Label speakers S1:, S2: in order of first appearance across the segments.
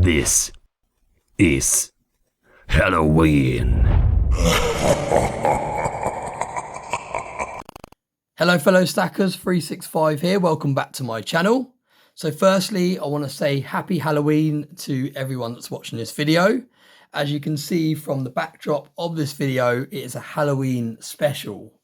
S1: This is Halloween.
S2: Hello fellow stackers, 365 here, welcome back to my channel. So firstly, I want to say happy Halloween to everyone that's watching this video. As you can see from the backdrop of this video, it is a Halloween special.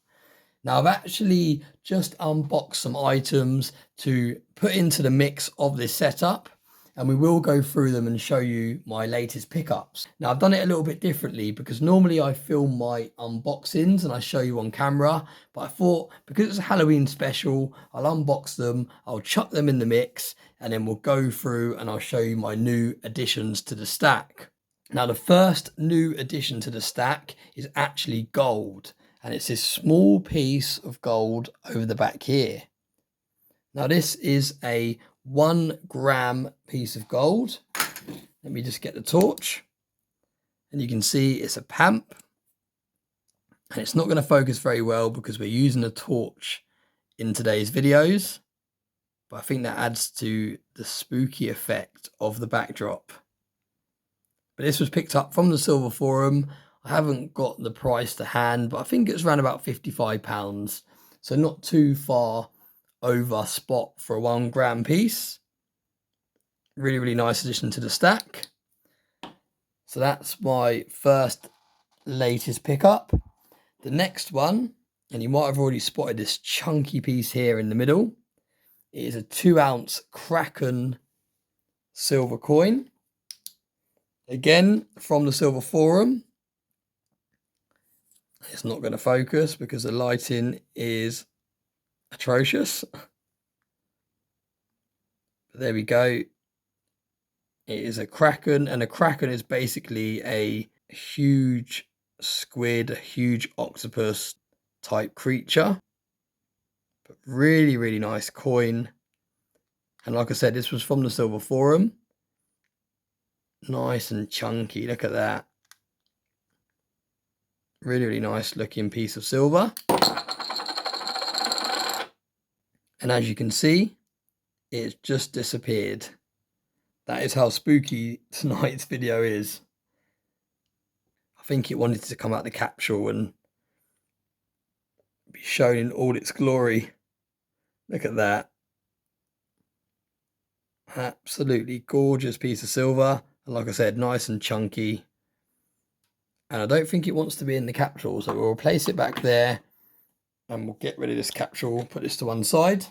S2: Now I've actually just unboxed some items to put into the mix of this setup, and we will go through them and show you my latest pickups. Now I've done it a little bit differently because normally I film my unboxings and I show you on camera, but I thought because it's a Halloween special, I'll unbox them, I'll chuck them in the mix, and then we'll go through and I'll show you my new additions to the stack. Now the first new addition to the stack is actually gold, and it's this small piece of gold over the back here. Now this is a 1 gram piece of gold. Let me just get the torch, and you can see it's a pamp, and it's not going to focus very well because we're using a torch in today's videos, but I think that adds to the spooky effect of the backdrop. But this was picked up from the Silver Forum. I haven't got the price to hand, but I think it's around about £55, so not too far over spot for a 1 gram piece. Really nice addition to the stack. So that's my first latest pickup. The next one, and you might have already spotted this chunky piece here in the middle, it is a 2-ounce Kraken silver coin. Again, from the Silver Forum. It's not going to focus because the lighting is atrocious. But there we go. It is a Kraken, and a Kraken is basically a huge squid, a huge octopus type creature. But really nice coin. And like I said, this was from the Silver Forum. Nice and chunky, look at that. Really nice looking piece of silver. And as you can see, it's just disappeared. That is how spooky tonight's video is. I think it wanted to come out the capsule and be shown in all its glory. Look at that. Absolutely gorgeous piece of silver. And like I said, nice and chunky. And I don't think it wants to be in the capsule, so we'll replace it back there and we'll get rid of this capsule, put this to one side.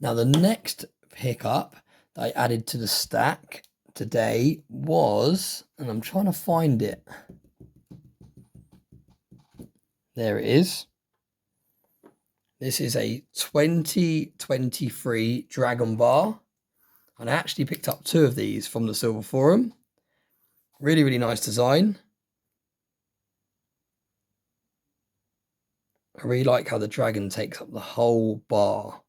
S2: Now the next pickup that I added to the stack today was, and I'm trying to find it. There it is. This is a 2023 Dragon Bar. And I actually picked up 2 of these from the Silver Forum. Really nice design. I really like how the dragon takes up the whole bar.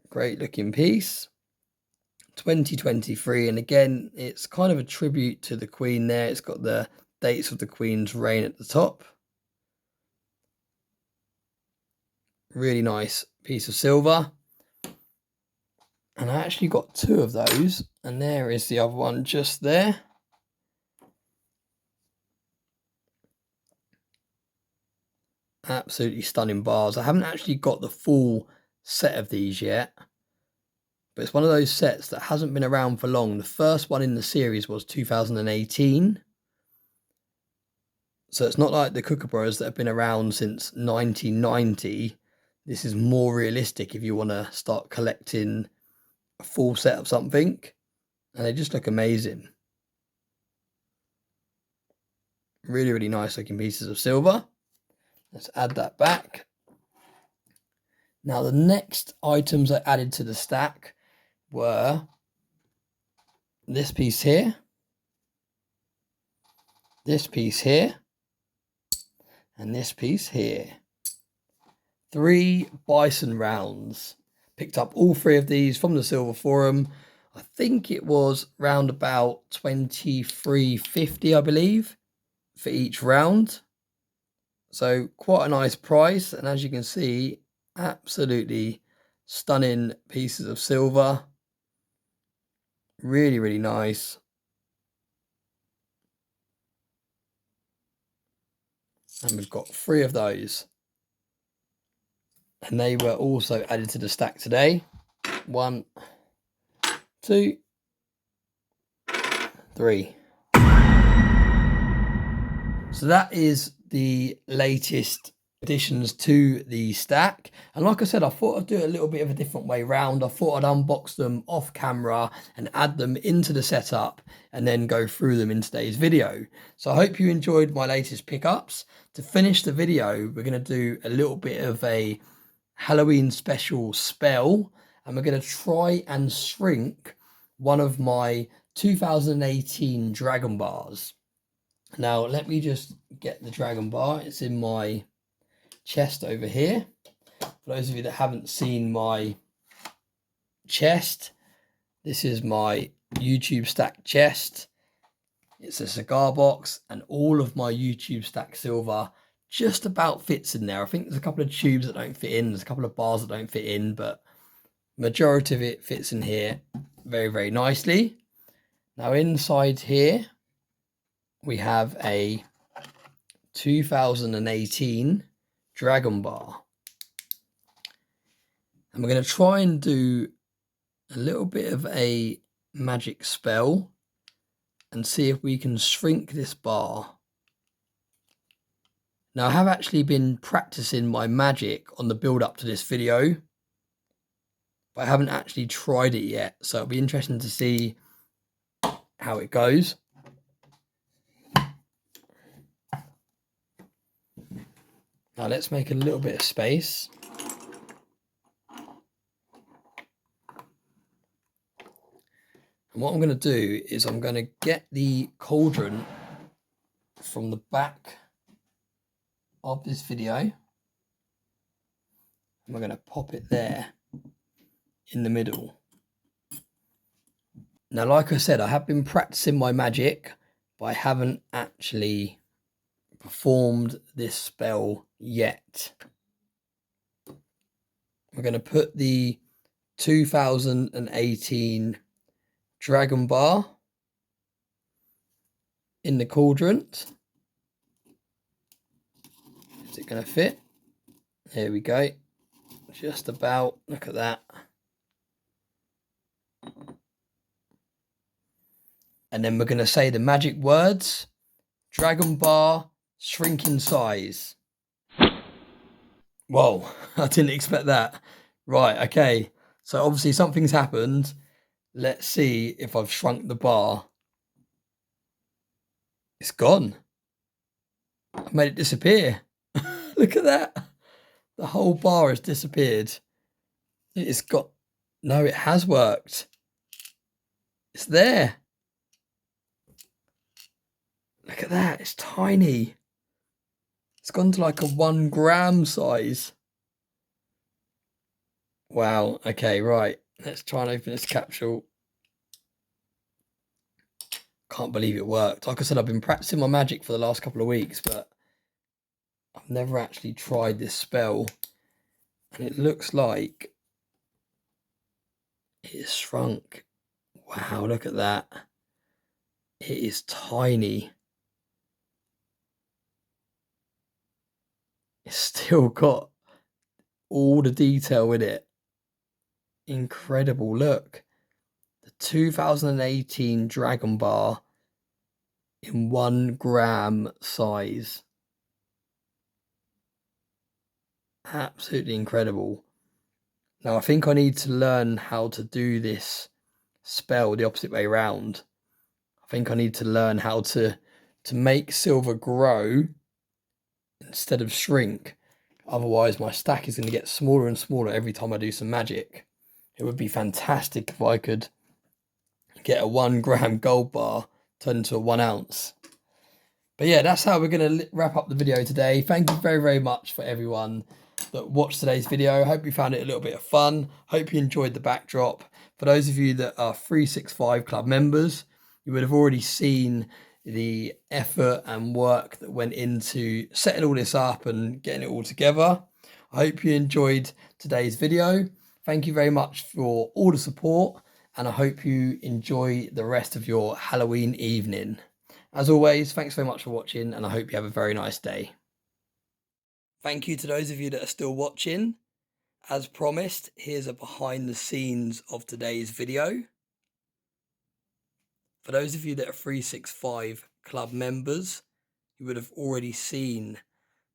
S2: Great looking piece. 2023, and again, it's kind of a tribute to the Queen there. It's got the dates of the Queen's reign at the top. Really nice piece of silver. And I actually got 2 of those, and there is the other one just there. Absolutely stunning bars. I haven't actually got the full set of these yet, but it's one of those sets that hasn't been around for long. The first one in the series was 2018. So it's not like the Kookaburras that have been around since 1990. This is more realistic if you want to start collecting a full set of something, and they just look amazing. Really nice looking pieces of silver. Let's add that back. Now the next items I added to the stack were this piece here, this piece here, and this piece here. 3 bison rounds. Picked up all 3 of these from the Silver Forum. I think it was round about $23.50, I believe, for each round. So quite a nice price, and as you can see, absolutely stunning pieces of silver. Really, really nice. And we've got 3 of those. And they were also added to the stack today. 1, 2, 3. So that is the latest additions to the stack. And like I said, I thought I'd do it a little bit of a different way round. I thought I'd unbox them off camera and add them into the setup and then go through them in today's video. So I hope you enjoyed my latest pickups. To finish the video, we're going to do a little bit of a Halloween special spell, and we're going to try and shrink one of my 2018 Dragon Bars. Now, let me just get the Dragon Bar. It's in my chest over here. For those of you that haven't seen my chest, this is my YouTube stack chest. It's a cigar box, and all of my YouTube stack silver just about fits in there. I think there's a couple of tubes that don't fit in. There's a couple of bars that don't fit in, but majority of it fits in here very, very nicely. Now, inside here, we have a 2018 Dragon Bar. And we're going to try and do a little bit of a magic spell and see if we can shrink this bar. Now, I have actually been practicing my magic on the build up to this video, but I haven't actually tried it yet. So it'll be interesting to see how it goes. Now let's make a little bit of space. And what I'm going to do is I'm going to get the cauldron from the back of this video. And we're going to pop it there in the middle. Now, like I said, I have been practicing my magic, but I haven't actually performed this spell yet. We're going to put the 2018 Dragon Bar in the cauldron. Is it going to fit? There we go. Just about. Look at that. And then we're going to say the magic words. Dragon Bar, shrink in size. Whoa, I didn't expect that. Right, okay. So obviously something's happened. Let's see if I've shrunk the bar. It's gone. I made it disappear. Look at that. The whole bar has disappeared. It's got... No, it has worked. It's there. Look at that. It's tiny. It's gone to like a 1 gram size. Wow. Okay, right. Let's try and open this capsule. Can't believe it worked. Like I said, I've been practicing my magic for the last couple of weeks, but I've never actually tried this spell. And it looks like it is shrunk. Wow, look at that. It is tiny. It's still got all the detail in it. Incredible. Look. The 2018 Dragon Bar in 1 gram size. Absolutely incredible. Now, I think I need to learn how to do this spell the opposite way around. I think I need to learn how to make silver grow instead of shrink. Otherwise, my stack is going to get smaller and smaller every time I do some magic. It would be fantastic if I could get a 1 gram gold bar turned into a 1 ounce. But yeah, that's how we're going to wrap up the video today. Thank you very, very much for everyone that watched today's video. Hope you found it a little bit of fun. Hope you enjoyed the backdrop. For those of you that are 365 Club members, you would have already seen the effort and work that went into setting all this up and getting it all together. I hope you enjoyed today's video. Thank you very much for all the support, and I hope you enjoy the rest of your Halloween evening. As always, thanks so much for watching, and I hope you have a very nice day. Thank you to those of you that are still watching. As promised, here's a behind the scenes of today's video. For those of you that are 365 Club members, you would have already seen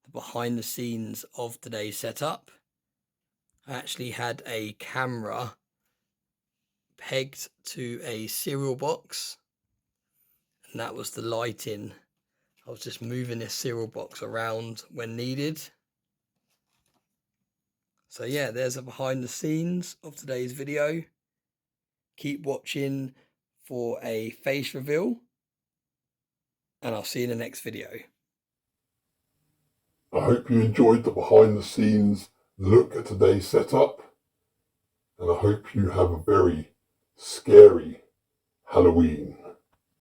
S2: the behind the scenes of today's setup. I actually had a camera pegged to a cereal box, and that was the lighting. I was just moving this cereal box around when needed. So yeah, there's a behind the scenes of today's video. Keep watching for a face reveal, and I'll see you in the next video.
S3: I hope you enjoyed the behind the scenes look at today's setup, and I hope you have a very scary Halloween.